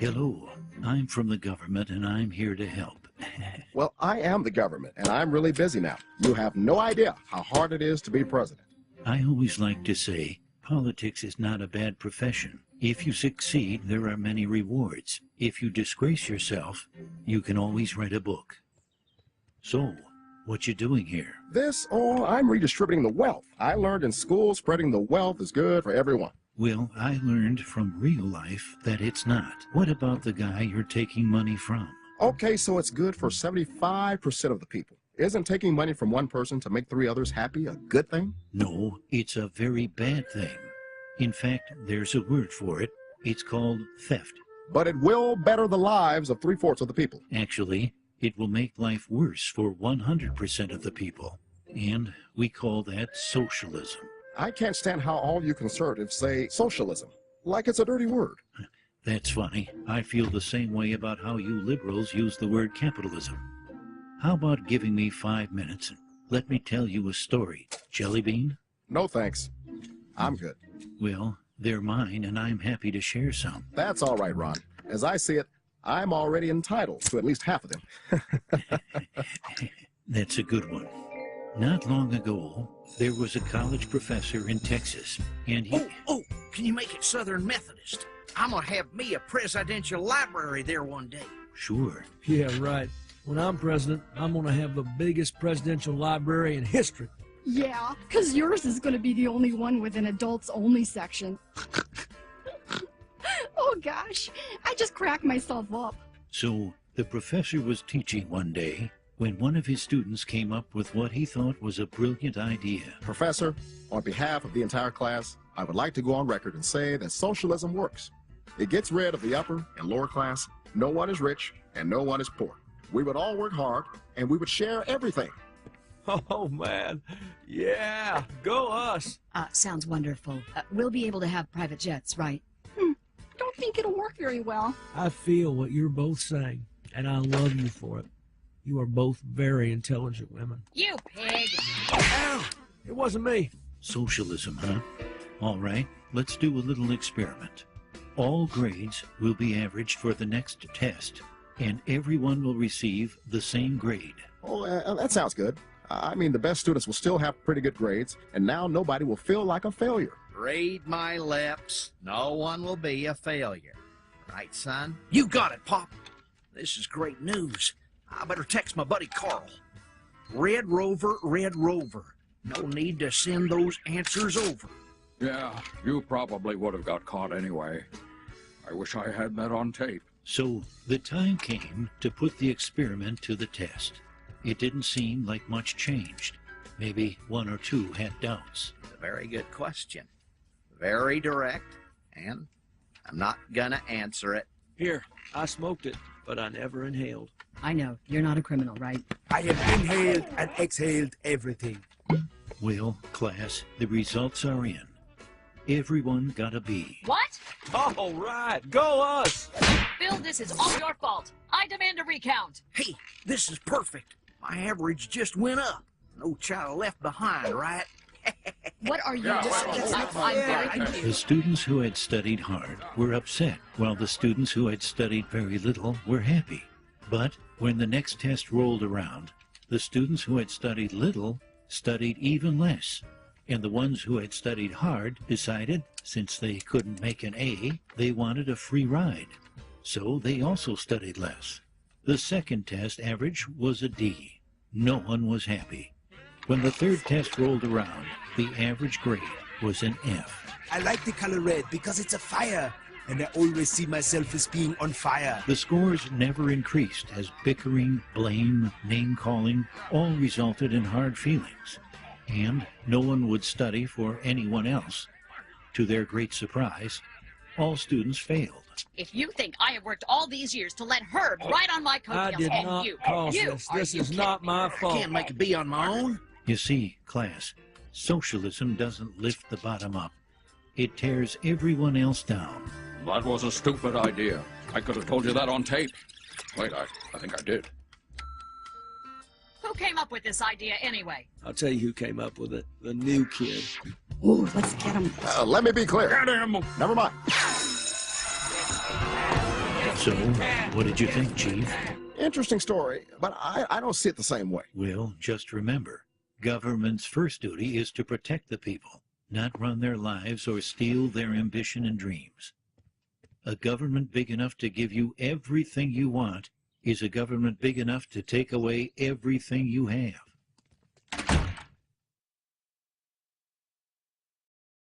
Hello, I'm from the government and I'm here to help. Well, I am the government, and I'm really busy now. You have no idea how hard it is to be president. I always like to say, politics is not a bad profession. If you succeed, there are many rewards. If you disgrace yourself, you can always write a book. So, what you doing here? I'm redistributing the wealth. I learned in school spreading the wealth is good for everyone. Well, I learned from real life that it's not. What about the guy you're taking money from? Okay, so it's good for 75% of the people. Isn't taking money from one person to make 3 others happy a good thing? No, it's a very bad thing. In fact, there's a word for it. It's called theft. But it will better the lives of 3/4 of the people. Actually, it will make life worse for 100% of the people. And we call that socialism. I can't stand how all you conservatives say socialism, like it's a dirty word. That's funny. I feel the same way about how you liberals use the word capitalism. How about giving me 5 minutes and let me tell you a story? Jelly bean? No thanks. I'm good. Well, they're mine and I'm happy to share some. That's all right, Ron. As I see it, I'm already entitled to at least half of them. That's a good one. Not long ago, there was a college professor in Texas, and he... Oh, can you make it Southern Methodist? I'm gonna have me a presidential library there one day. Sure. Yeah, right. When I'm president, I'm gonna have the biggest presidential library in history. Yeah, because yours is going to be the only one with an adults-only section. Oh, gosh. I just cracked myself up. So, the professor was teaching one day when one of his students came up with what he thought was a brilliant idea. Professor, on behalf of the entire class, I would like to go on record and say that socialism works. It gets rid of the upper and lower class. No one is rich and no one is poor. We would all work hard and we would share everything. Oh, man. Yeah, go us. Sounds wonderful. We'll be able to have private jets, right? Don't think it'll work very well. I feel what you're both saying, and I love you for it. You are both very intelligent women. You pig! Ow! It wasn't me. Socialism, huh? All right, let's do a little experiment. All grades will be averaged for the next test, and everyone will receive the same grade. Oh, that sounds good. I mean, the best students will still have pretty good grades, and now nobody will feel like a failure. Read my lips. No one will be a failure. Right, son? You got it, Pop. This is great news. I better text my buddy Carl. Red Rover, Red Rover. No need to send those answers over. Yeah, you probably would have got caught anyway. I wish I had that on tape. So the time came to put the experiment to the test. It didn't seem like much changed. Maybe one or two had doubts. It's a very good question. Very direct, and I'm not gonna answer it. Here, I smoked it, but I never inhaled. I know, you're not a criminal, right? I have inhaled and exhaled everything. Well, class, the results are in. Everyone got a B. What? All right, go us! Bill, this is all your fault. I demand a recount. Hey, this is perfect. My average just went up. No child left behind, right? What are you discussing? I'm very confused. The students who had studied hard were upset, while the students who had studied very little were happy. But when the next test rolled around, the students who had studied little studied even less. And the ones who had studied hard decided, since they couldn't make an A, they wanted a free ride. So they also studied less. The second test average was a D. No one was happy. When the third test rolled around, the average grade was an F. I like the color red because it's a fire, and I always see myself as being on fire. The scores never increased as bickering, blame, name-calling all resulted in hard feelings. And no one would study for anyone else. To their great surprise, all students failed. If you think I have worked all these years to let Herb ride on my coattails, I did and not you, cause you, this. are This you is kidding not me? my I fault. can't make a B on my own. You see, class, socialism doesn't lift the bottom up. It tears everyone else down. That was a stupid idea. I could have told you that on tape. Wait, I think I did. Who came up with this idea anyway? I'll tell you who came up with it. The new kid. Ooh, let's get him. Let me be clear. Get him! Never mind. So, what did you think, Chief? Interesting story, but I don't see it the same way. Well, just remember, government's first duty is to protect the people, not run their lives or steal their ambition and dreams. A government big enough to give you everything you want is a government big enough to take away everything you have.